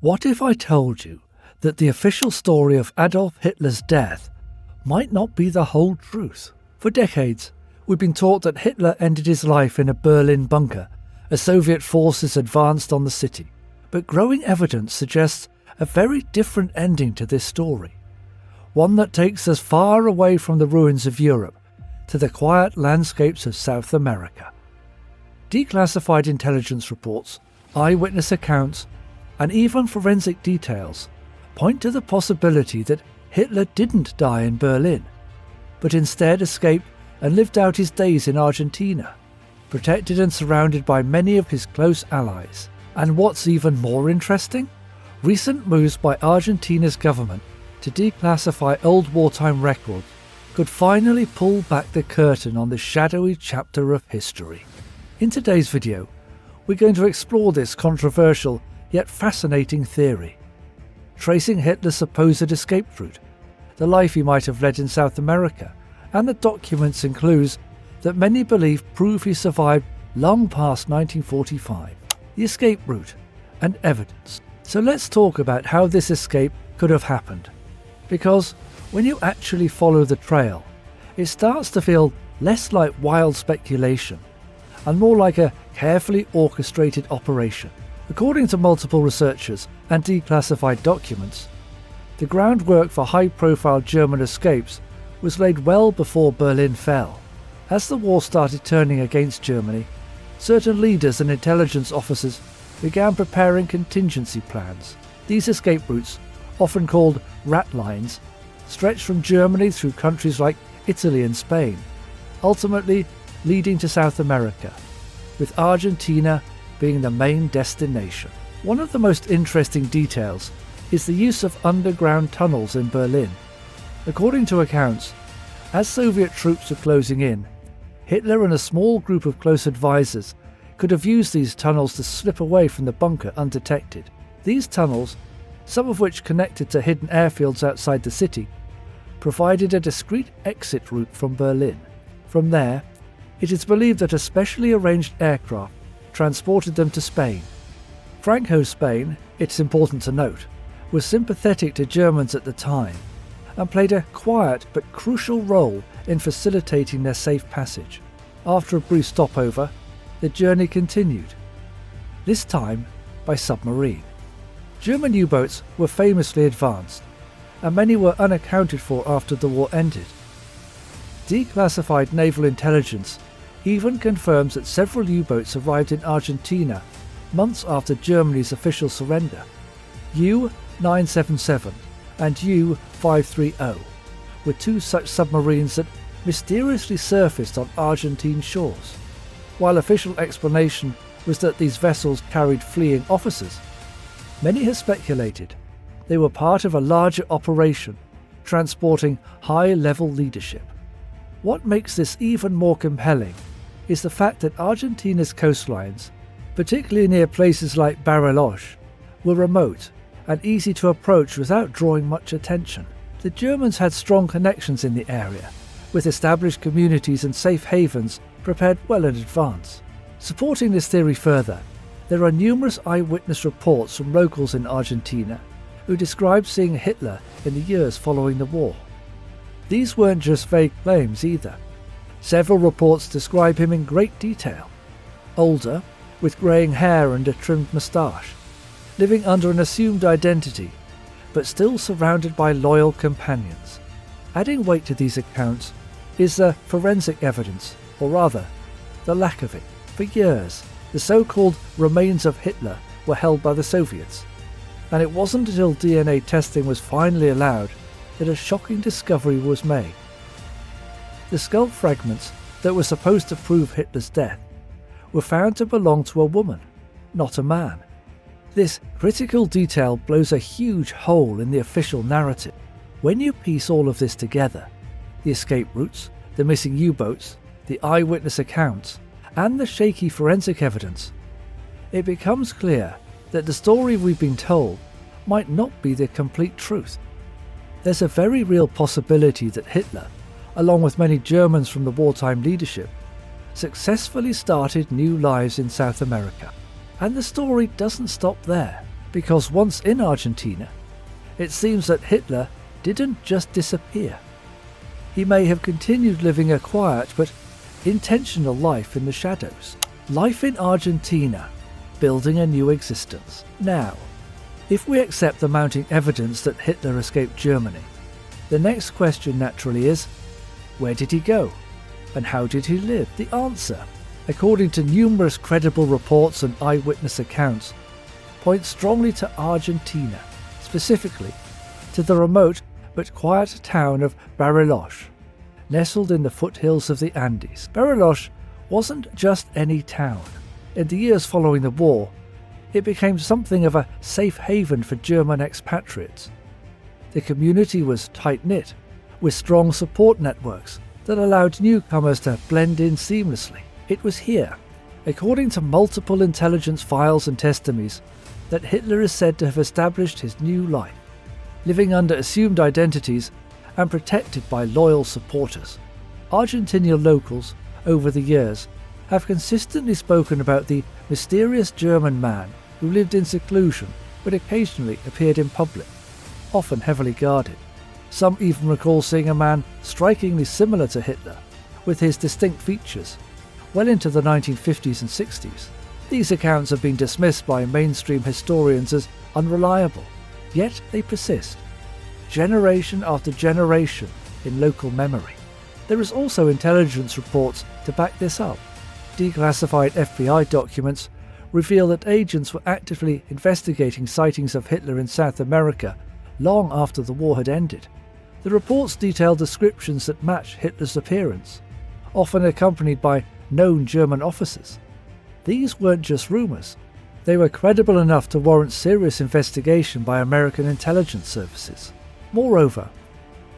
What if I told you that the official story of Adolf Hitler's death might not be the whole truth? For decades, we've been taught that Hitler ended his life in a Berlin bunker as Soviet forces advanced on the city. But growing evidence suggests a very different ending to this story. One that takes us far away from the ruins of Europe to the quiet landscapes of South America. Declassified intelligence reports, eyewitness accounts, and even forensic details point to the possibility that Hitler didn't die in Berlin, but instead escaped and lived out his days in Argentina, protected and surrounded by many of his close allies. And what's even more interesting? Recent moves by Argentina's government to declassify old wartime records could finally pull back the curtain on this shadowy chapter of history. In today's video, we're going to explore this controversial yet fascinating theory, tracing Hitler's supposed escape route, the life he might have led in South America, and the documents and clues that many believe prove he survived long past 1945, the escape route and evidence. So let's talk about how this escape could have happened, because when you actually follow the trail, it starts to feel less like wild speculation and more like a carefully orchestrated operation. According to multiple researchers and declassified documents, the groundwork for high-profile German escapes was laid well before Berlin fell. As the war started turning against Germany, certain leaders and intelligence officers began preparing contingency plans. These escape routes, often called rat lines, stretched from Germany through countries like Italy and Spain, ultimately leading to South America, with Argentina being the main destination. One of the most interesting details is the use of underground tunnels in Berlin. According to accounts, as Soviet troops were closing in, Hitler and a small group of close advisors could have used these tunnels to slip away from the bunker undetected. These tunnels, some of which connected to hidden airfields outside the city, provided a discreet exit route from Berlin. From there, it is believed that a specially arranged aircraft transported them to Spain. Franco's Spain, it's important to note, was sympathetic to Germans at the time and played a quiet but crucial role in facilitating their safe passage. After a brief stopover, the journey continued, this time by submarine. German U-boats were famously advanced, and many were unaccounted for after the war ended. Declassified naval intelligence even confirms that several U-boats arrived in Argentina months after Germany's official surrender. U-977 and U-530 were two such submarines that mysteriously surfaced on Argentine shores. While official explanation was that these vessels carried fleeing officers, many have speculated they were part of a larger operation transporting high-level leadership. What makes this even more compelling is the fact that Argentina's coastlines, particularly near places like Bariloche, were remote and easy to approach without drawing much attention. The Germans had strong connections in the area, with established communities and safe havens prepared well in advance. Supporting this theory further, there are numerous eyewitness reports from locals in Argentina who describe seeing Hitler in the years following the war. These weren't just vague claims either. Several reports describe him in great detail. Older, with greying hair and a trimmed moustache, living under an assumed identity, but still surrounded by loyal companions. Adding weight to these accounts is the forensic evidence, or rather, the lack of it. For years, the so-called remains of Hitler were held by the Soviets, and it wasn't until DNA testing was finally allowed that a shocking discovery was made. The skull fragments that were supposed to prove Hitler's death were found to belong to a woman, not a man. This critical detail blows a huge hole in the official narrative. When you piece all of this together, the escape routes, the missing U-boats, the eyewitness accounts, and the shaky forensic evidence, it becomes clear that the story we've been told might not be the complete truth. There's a very real possibility that Hitler, along with many Germans from the wartime leadership, successfully started new lives in South America. And the story doesn't stop there. because once in Argentina, it seems that Hitler didn't just disappear. He may have continued living a quiet but intentional life in the shadows. Life in Argentina, building a new existence. Now, if we accept the mounting evidence that Hitler escaped Germany, the next question naturally is, where did he go? And how did he live? The answer, according to numerous credible reports and eyewitness accounts, points strongly to Argentina, specifically to the remote but quiet town of Bariloche, nestled in the foothills of the Andes. Bariloche wasn't just any town. In the years following the war, it became something of a safe haven for German expatriates. The community was tight-knit, with strong support networks that allowed newcomers to blend in seamlessly. It was here, according to multiple intelligence files and testimonies, that Hitler is said to have established his new life, living under assumed identities and protected by loyal supporters. Argentinian locals, over the years, have consistently spoken about the mysterious German man who lived in seclusion but occasionally appeared in public, often heavily guarded. Some even recall seeing a man strikingly similar to Hitler, with his distinct features, well into the 1950s and 60s. These accounts have been dismissed by mainstream historians as unreliable, yet they persist, generation after generation, in local memory. There is also intelligence reports to back this up. Declassified FBI documents reveal that agents were actively investigating sightings of Hitler in South America long after the war had ended. The reports detail descriptions that match Hitler's appearance, often accompanied by known German officers. These weren't just rumours. They were credible enough to warrant serious investigation by American intelligence services. Moreover,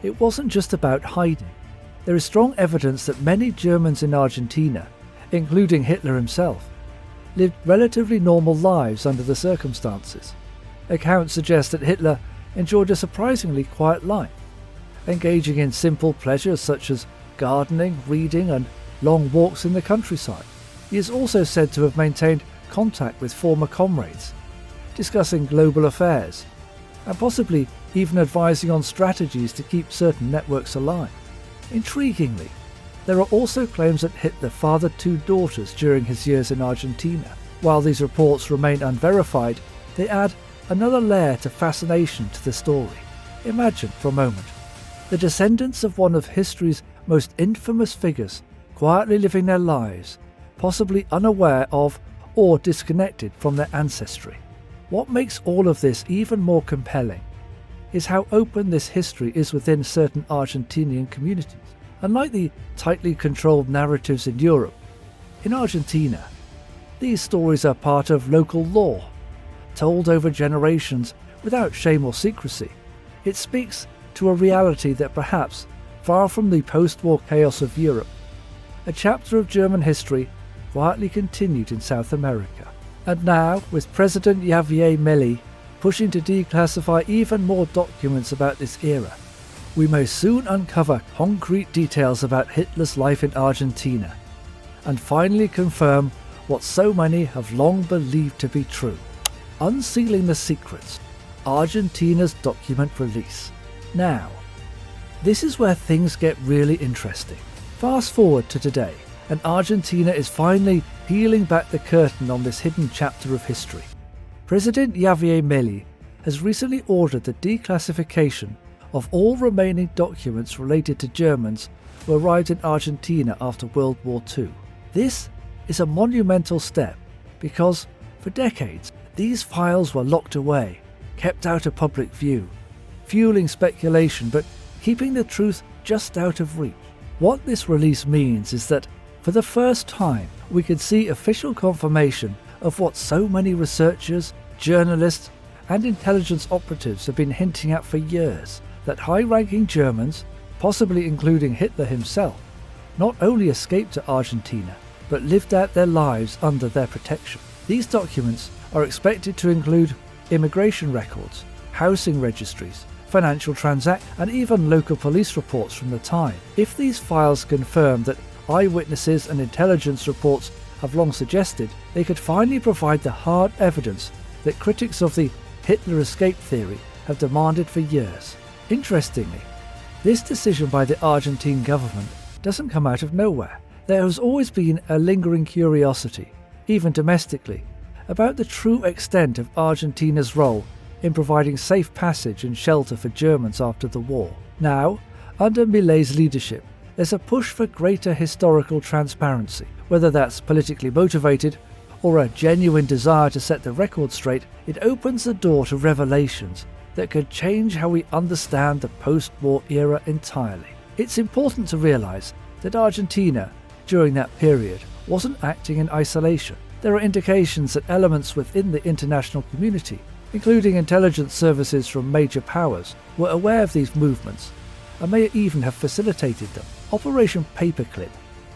it wasn't just about hiding. There is strong evidence that many Germans in Argentina, including Hitler himself, lived relatively normal lives under the circumstances. Accounts suggest that Hitler enjoyed a surprisingly quiet life, engaging in simple pleasures such as gardening, reading, and long walks in the countryside. He is also said to have maintained contact with former comrades, discussing global affairs, and possibly even advising on strategies to keep certain networks alive. Intriguingly, there are also claims that Hitler fathered 2 daughters during his years in Argentina. While these reports remain unverified, they add another layer to fascination to the story. Imagine, for a moment, the descendants of one of history's most infamous figures quietly living their lives, possibly unaware of or disconnected from their ancestry. What makes all of this even more compelling is how open this history is within certain Argentinian communities. Unlike the tightly controlled narratives in Europe, in Argentina, these stories are part of local lore, told over generations without shame or secrecy. It speaks to a reality that perhaps, far from the post-war chaos of Europe, a chapter of German history quietly continued in South America. And now, with President Javier Milei pushing to declassify even more documents about this era, we may soon uncover concrete details about Hitler's life in Argentina, and finally confirm what so many have long believed to be true. Unsealing the secrets, Argentina's document release. Now, this is where things get really interesting. Fast forward to today, and Argentina is finally peeling back the curtain on this hidden chapter of history. President Javier Milei has recently ordered the declassification of all remaining documents related to Germans who arrived in Argentina after World War II. This is a monumental step because, for decades, these files were locked away, kept out of public view, fueling speculation but keeping the truth just out of reach. What this release means is that, for the first time, we can see official confirmation of what so many researchers, journalists, and intelligence operatives have been hinting at for years, that high-ranking Germans, possibly including Hitler himself, not only escaped to Argentina, but lived out their lives under their protection. These documents are expected to include immigration records, housing registries, financial transactions, and even local police reports from the time. If these files confirm that eyewitnesses and intelligence reports have long suggested, they could finally provide the hard evidence that critics of the Hitler escape theory have demanded for years. Interestingly, this decision by the Argentine government doesn't come out of nowhere. There has always been a lingering curiosity, even domestically, about the true extent of Argentina's role in providing safe passage and shelter for Germans after the war. Now, under Milei's leadership, there's a push for greater historical transparency. Whether that's politically motivated or a genuine desire to set the record straight, it opens the door to revelations that could change how we understand the post-war era entirely. It's important to realise that Argentina, during that period, wasn't acting in isolation. There are indications that elements within the international community, including intelligence services from major powers, were aware of these movements and may even have facilitated them. Operation Paperclip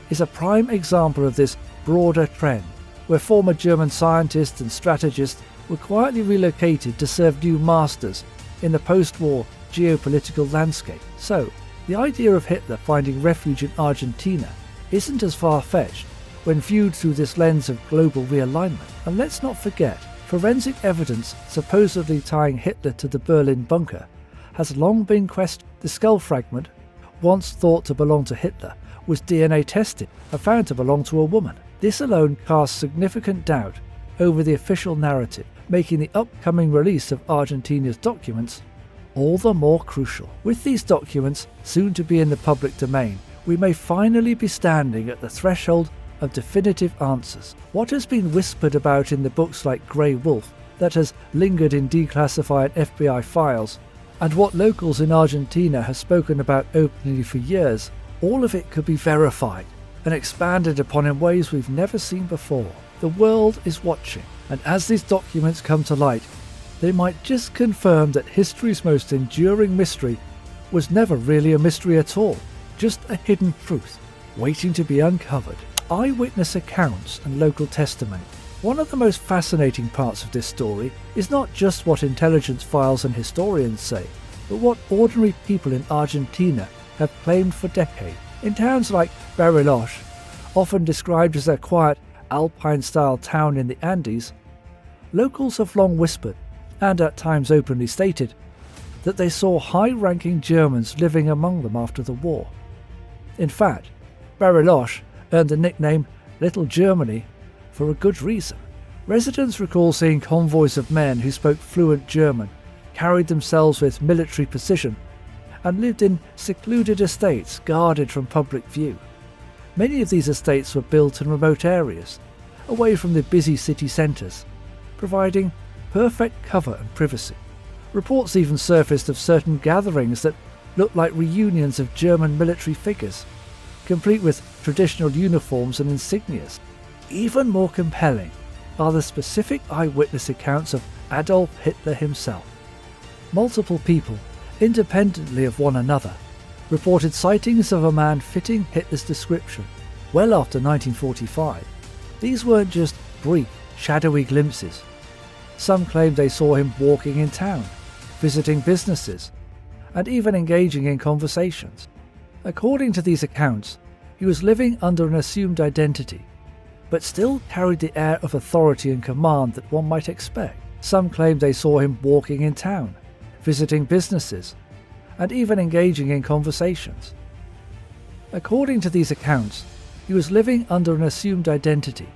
is a prime example of this broader trend, where former German scientists and strategists were quietly relocated to serve new masters in the post-war geopolitical landscape. So, the idea of Hitler finding refuge in Argentina isn't as far-fetched when viewed through this lens of global realignment. And let's not forget, forensic evidence supposedly tying Hitler to the Berlin bunker has long been questioned. The skull fragment, once thought to belong to Hitler, was DNA tested and found to belong to a woman. This alone casts significant doubt over the official narrative, making the upcoming release of Argentina's documents all the more crucial. With these documents soon to be in the public domain, we may finally be standing at the threshold of definitive answers. What has been whispered about in the books like Grey Wolf that has lingered in declassified FBI files, and what locals in Argentina have spoken about openly for years, all of it could be verified and expanded upon in ways we've never seen before. The world is watching, and as these documents come to light, they might just confirm that history's most enduring mystery was never really a mystery at all, just a hidden truth waiting to be uncovered. Eyewitness accounts and local testimony. One of the most fascinating parts of this story is not just what intelligence files and historians say, but what ordinary people in Argentina have claimed for decades. In towns like Bariloche, often described as a quiet Alpine-style town in the Andes, locals have long whispered, and at times openly stated, that they saw high-ranking Germans living among them after the war. In fact, Bariloche earned the nickname Little Germany for a good reason. Residents recall seeing convoys of men who spoke fluent German, carried themselves with military precision, and lived in secluded estates guarded from public view. Many of these estates were built in remote areas, away from the busy city centres, providing perfect cover and privacy. Reports even surfaced of certain gatherings that looked like reunions of German military figures, complete with traditional uniforms and insignias. Even more compelling are the specific eyewitness accounts of Adolf Hitler himself. Multiple people, independently of one another, reported sightings of a man fitting Hitler's description well after 1945. These weren't just brief, shadowy glimpses. Some claimed they saw him walking in town, visiting businesses, and even engaging in conversations. According to these accounts, he was living under an assumed identity, but still carried the air of authority and command that one might expect. Some claimed they saw him walking in town, visiting businesses, and even engaging in conversations. According to these accounts, he was living under an assumed identity,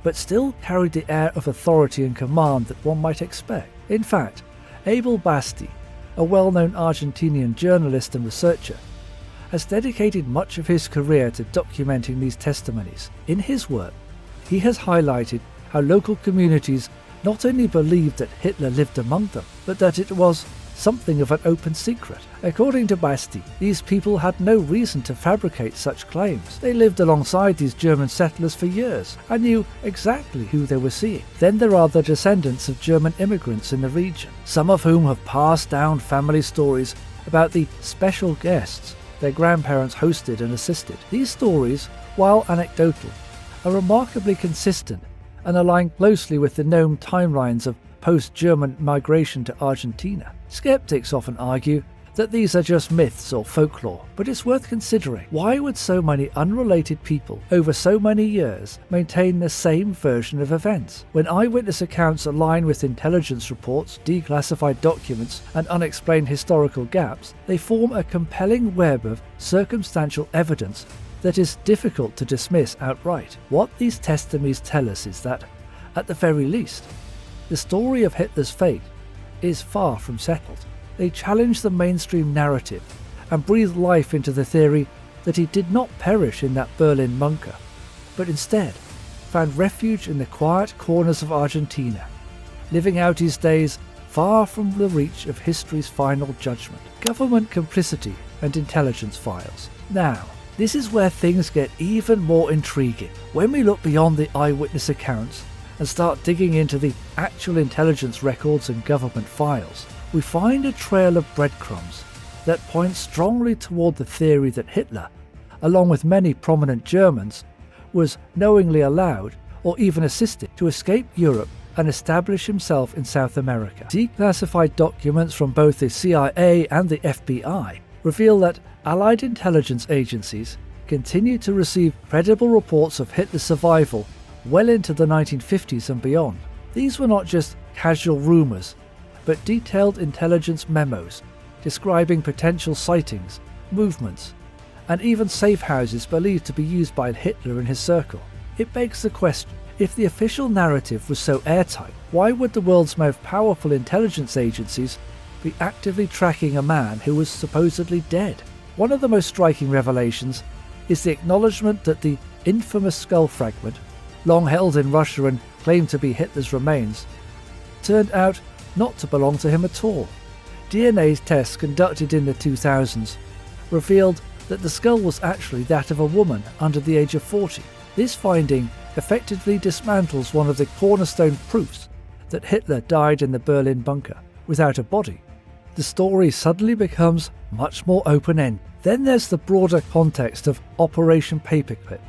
but still carried the air of authority and command that one might expect. In fact, Abel Basti, a well-known Argentinian journalist and researcher, has dedicated much of his career to documenting these testimonies. In his work, he has highlighted how local communities not only believed that Hitler lived among them, but that it was something of an open secret. According to Basti, these people had no reason to fabricate such claims. They lived alongside these German settlers for years and knew exactly who they were seeing. Then there are the descendants of German immigrants in the region, some of whom have passed down family stories about the special guests their grandparents hosted and assisted. These stories, while anecdotal, are remarkably consistent and align closely with the known timelines of post-German migration to Argentina. Skeptics often argue that these are just myths or folklore, but it's worth considering. Why would so many unrelated people over so many years maintain the same version of events? When eyewitness accounts align with intelligence reports, declassified documents, and unexplained historical gaps, they form a compelling web of circumstantial evidence that is difficult to dismiss outright. What these testimonies tell us is that, at the very least, the story of Hitler's fate is far from settled. They challenge the mainstream narrative and breathe life into the theory that he did not perish in that Berlin bunker, but instead found refuge in the quiet corners of Argentina, living out his days far from the reach of history's final judgment. Government complicity and intelligence files. Now, this is where things get even more intriguing. When we look beyond the eyewitness accounts and start digging into the actual intelligence records and government files, we find a trail of breadcrumbs that points strongly toward the theory that Hitler, along with many prominent Germans, was knowingly allowed or even assisted to escape Europe and establish himself in South America. Declassified documents from both the CIA and the FBI reveal that Allied intelligence agencies continued to receive credible reports of Hitler's survival well into the 1950s and beyond. These were not just casual rumours, but detailed intelligence memos describing potential sightings, movements, and even safe houses believed to be used by Hitler and his circle. It begs the question, if the official narrative was so airtight, why would the world's most powerful intelligence agencies be actively tracking a man who was supposedly dead? One of the most striking revelations is the acknowledgement that the infamous skull fragment, long held in Russia and claimed to be Hitler's remains, turned out not to belong to him at all. DNA tests conducted in the 2000s revealed that the skull was actually that of a woman under the age of 40. This finding effectively dismantles one of the cornerstone proofs that Hitler died in the Berlin bunker without a body. The story suddenly becomes much more open-ended. Then there's the broader context of Operation Paperclip,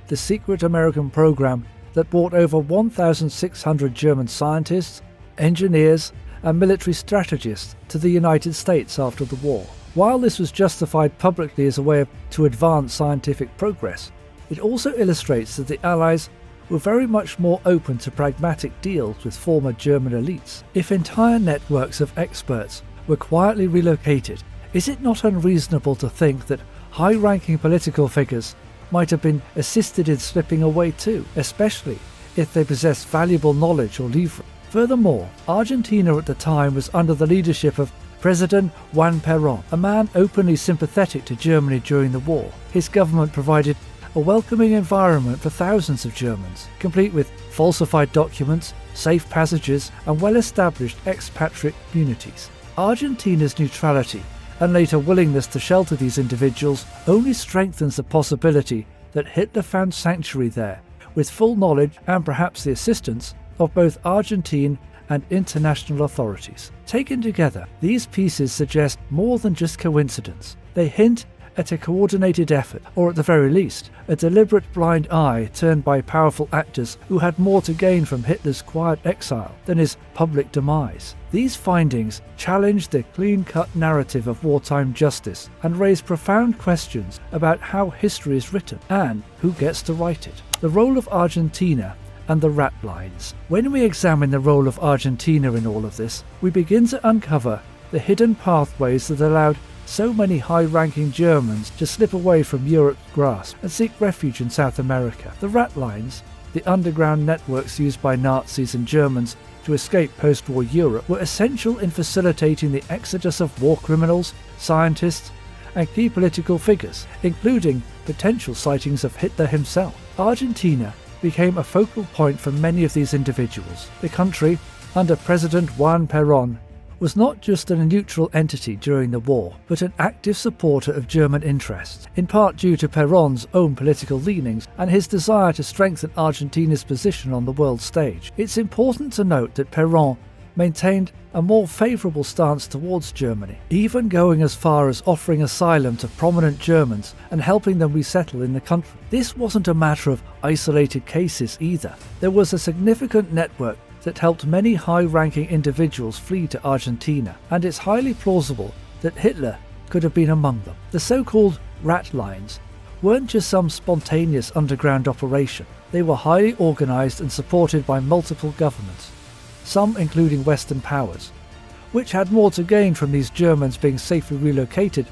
the secret American program that brought over 1,600 German scientists, engineers, and military strategists to the United States after the war. While this was justified publicly as a way to advance scientific progress, it also illustrates that the Allies were very much more open to pragmatic deals with former German elites. If entire networks of experts were quietly relocated, is it not unreasonable to think that high-ranking political figures might have been assisted in slipping away too, especially if they possessed valuable knowledge or leverage? Furthermore, Argentina at the time was under the leadership of President Juan Perón, a man openly sympathetic to Germany during the war. His government provided a welcoming environment for thousands of Germans, complete with falsified documents, safe passages, and well-established expatriate communities. Argentina's neutrality and later willingness to shelter these individuals only strengthens the possibility that Hitler found sanctuary there, with full knowledge and perhaps the assistance of both Argentine and international authorities. Taken together, these pieces suggest more than just coincidence. They hint at a coordinated effort, or at the very least, a deliberate blind eye turned by powerful actors who had more to gain from Hitler's quiet exile than his public demise. These findings challenge the clean-cut narrative of wartime justice and raise profound questions about how history is written and who gets to write it. The role of Argentina and the rat lines. When we examine the role of Argentina in all of this, we begin to uncover the hidden pathways that allowed so many high-ranking Germans to slip away from Europe's grasp and seek refuge in South America. The rat lines, the underground networks used by Nazis and Germans to escape post-war Europe, were essential in facilitating the exodus of war criminals, scientists, and key political figures, including potential sightings of Hitler himself. Argentina became a focal point for many of these individuals. The country, under President Juan Perón, was not just a neutral entity during the war, but an active supporter of German interests, in part due to Perón's own political leanings and his desire to strengthen Argentina's position on the world stage. It's important to note that Perón maintained a more favourable stance towards Germany, even going as far as offering asylum to prominent Germans and helping them resettle in the country. This wasn't a matter of isolated cases either. There was a significant network that helped many high-ranking individuals flee to Argentina, and it's highly plausible that Hitler could have been among them. The so-called rat lines weren't just some spontaneous underground operation. They were highly organised and supported by multiple governments, some including Western powers, which had more to gain from these Germans being safely relocated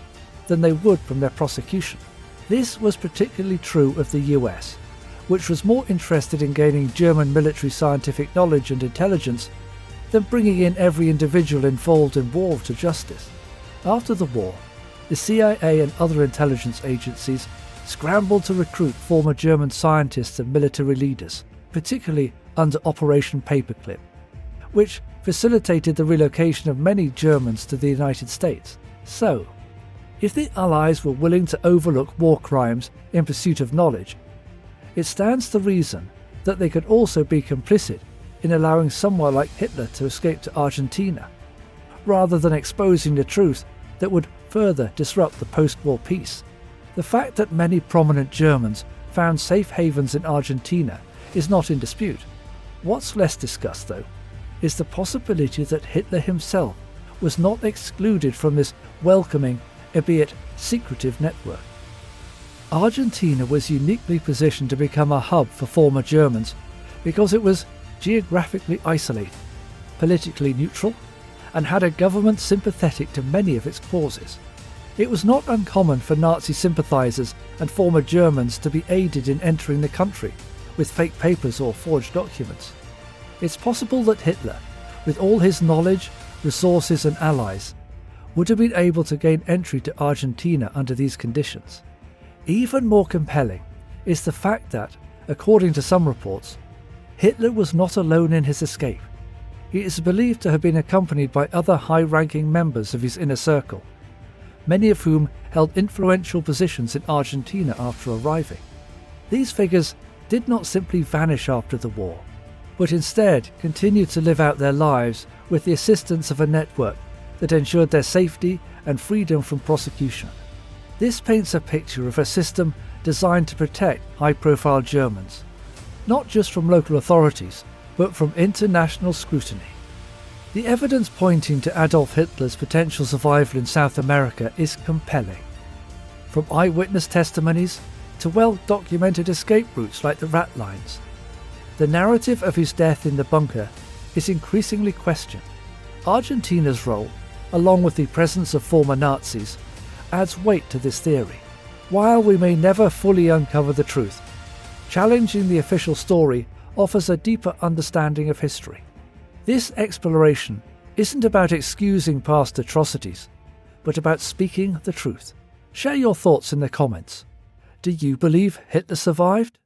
than they would from their prosecution. This was particularly true of the US, which was more interested in gaining German military scientific knowledge and intelligence than bringing in every individual involved in war to justice. After the war, the CIA and other intelligence agencies scrambled to recruit former German scientists and military leaders, particularly under Operation Paperclip, which facilitated the relocation of many Germans to the United States. So, if the Allies were willing to overlook war crimes in pursuit of knowledge, it stands to reason that they could also be complicit in allowing someone like Hitler to escape to Argentina, rather than exposing the truth that would further disrupt the post-war peace. The fact that many prominent Germans found safe havens in Argentina is not in dispute. What's less discussed, though, is the possibility that Hitler himself was not excluded from this welcoming, albeit secretive network. Argentina was uniquely positioned to become a hub for former Germans because it was geographically isolated, politically neutral, and had a government sympathetic to many of its causes. It was not uncommon for Nazi sympathisers and former Germans to be aided in entering the country with fake papers or forged documents. It's possible that Hitler, with all his knowledge, resources and allies, would have been able to gain entry to Argentina under these conditions. Even more compelling is the fact that, according to some reports, Hitler was not alone in his escape. He is believed to have been accompanied by other high-ranking members of his inner circle, many of whom held influential positions in Argentina after arriving. These figures did not simply vanish after the war, but instead continued to live out their lives with the assistance of a network that ensured their safety and freedom from prosecution. This paints a picture of a system designed to protect high-profile Germans, not just from local authorities, but from international scrutiny. The evidence pointing to Adolf Hitler's potential survival in South America is compelling. From eyewitness testimonies to well-documented escape routes like the rat lines, the narrative of his death in the bunker is increasingly questioned. Argentina's role, along with the presence of former Nazis, adds weight to this theory. While we may never fully uncover the truth, challenging the official story offers a deeper understanding of history. This exploration isn't about excusing past atrocities, but about speaking the truth. Share your thoughts in the comments. Do you believe Hitler survived?